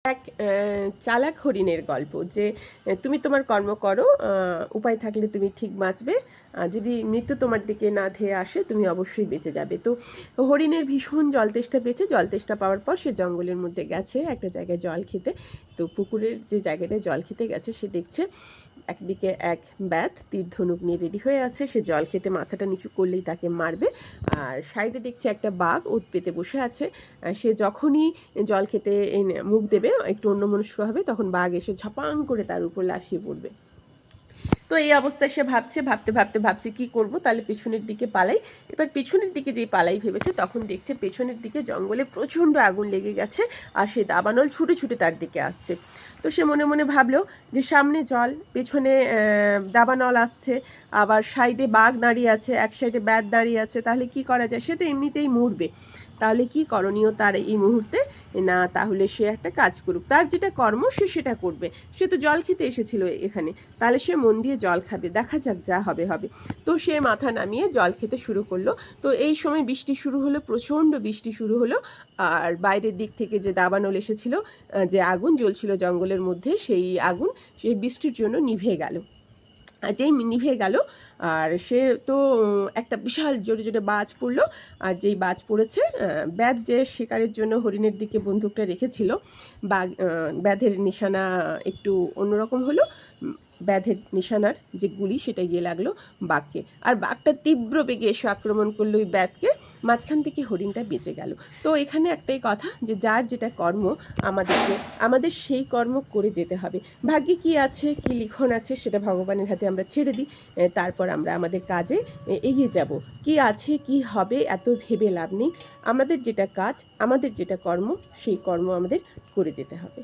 এক চালাক হরিণের গল্প যে তুমি তোমার কর্ম করো, উপায় থাকলে তুমি ঠিক বাঁচবে, যদি মৃত্যু তোমার দিকে না ধেয়ে আসে তুমি অবশ্যই বেঁচে যাবে। তো হরিণের ভীষণ জল তেষ্টা পেয়েছে। জল তেষ্টা পাওয়ার পর সে জঙ্গলের মধ্যে গেছে একটা জায়গায় জল খেতে। তো পুকুরের যে জায়গাটায় জল খেতে গেছে সে দেখছে একদিকে এক ব্যাধ তীর ধনুক নিয়ে রেডি হয়ে আছে, সে জল খেতে মাথাটা নিচু করলেই তাকে মারবে। আর সাইডে দেখছে একটা বাঘ ওত পেতে বসে আছে। সে যখনই জল খেতে মুখ দেবে একটু অন্যমনস্ক হবে, তখন বাঘ এসে ঝপাং করে তার উপর লাফিয়ে পড়বে। তো এই অবস্থায় সে ভাবছে কি করব, তাহলে পেছনের দিকে পালাই। এবার পেছনের দিকে যেই পালাই ভেবেছে তখন দেখছে পেছনের দিকে জঙ্গলে প্রচণ্ড আগুন লেগে গেছে, আর সে দাবানল ছুটে ছুটে তার দিকে আসছে। তো সে মনে মনে ভাবলো যে সামনে জল, পেছনে দাবানল আসছে, আবার সাইডে বাঘ দাঁড়িয়ে আছে, এক সাইডে ব্যাট দাঁড়িয়ে আছে, তাহলে কি করা যায়, সে তো এমনিতেই মরবে। তাহলে কি করণীয় তার এই মুহূর্তে? না, তাহলে সে একটা কাজ করুক, তার যেটা কর্ম সে সেটা করবে। সে তো জল খেতে এসেছিল এখানে, তাহলে সে মন দিয়ে জল খাবে, দেখা যাক যা হবে হবে। তো সে মাথা নামিয়ে জল খেতে শুরু করলো। তো এই সময় বৃষ্টি শুরু হলো, প্রচণ্ড বৃষ্টি শুরু হলো। আর বাইরের দিক থেকে যে দাবানল এসেছিল, যে আগুন জ্বলছিল জঙ্গলের মধ্যে, সেই আগুন সেই বৃষ্টির জন্য নিভে গেল। আর যেই নিভে গেল, আর সে তো একটা বিশাল জোরে জোরে বাজ পড়লো। আর যেই বাজ পড়েছে, ব্যাধ যে শিকারের জন্য হরিণের দিকে বন্দুকটা রেখেছিল, বাঘ ব্যাধের নিশানা একটু অন্যরকম হলো। ব্যাধের নিশানার যে গুলি সেটা গিয়ে লাগলো বাঘকে, আর বাঘটা তীব্র বেগে এসে আক্রমণ করলো ওই ব্যাধকে। মাঝখান থেকে হরিণটা বেঁচে গেল। তো এখানে একটাই কথা, যে যার যেটা কর্ম আমাদের সেই কর্ম করে যেতে হবে। ভাগ্যে কি আছে, কি লিখন আছে, সেটা ভগবানের হাতে আমরা ছেড়ে দিই। তারপর আমরা আমাদের কাজে এগিয়ে যাব। কি আছে কি হবে এত ভেবে লাভ নেই। আমাদের যেটা কাজ, আমাদের যেটা কর্ম, সেই কর্ম আমাদের করে যেতে হবে।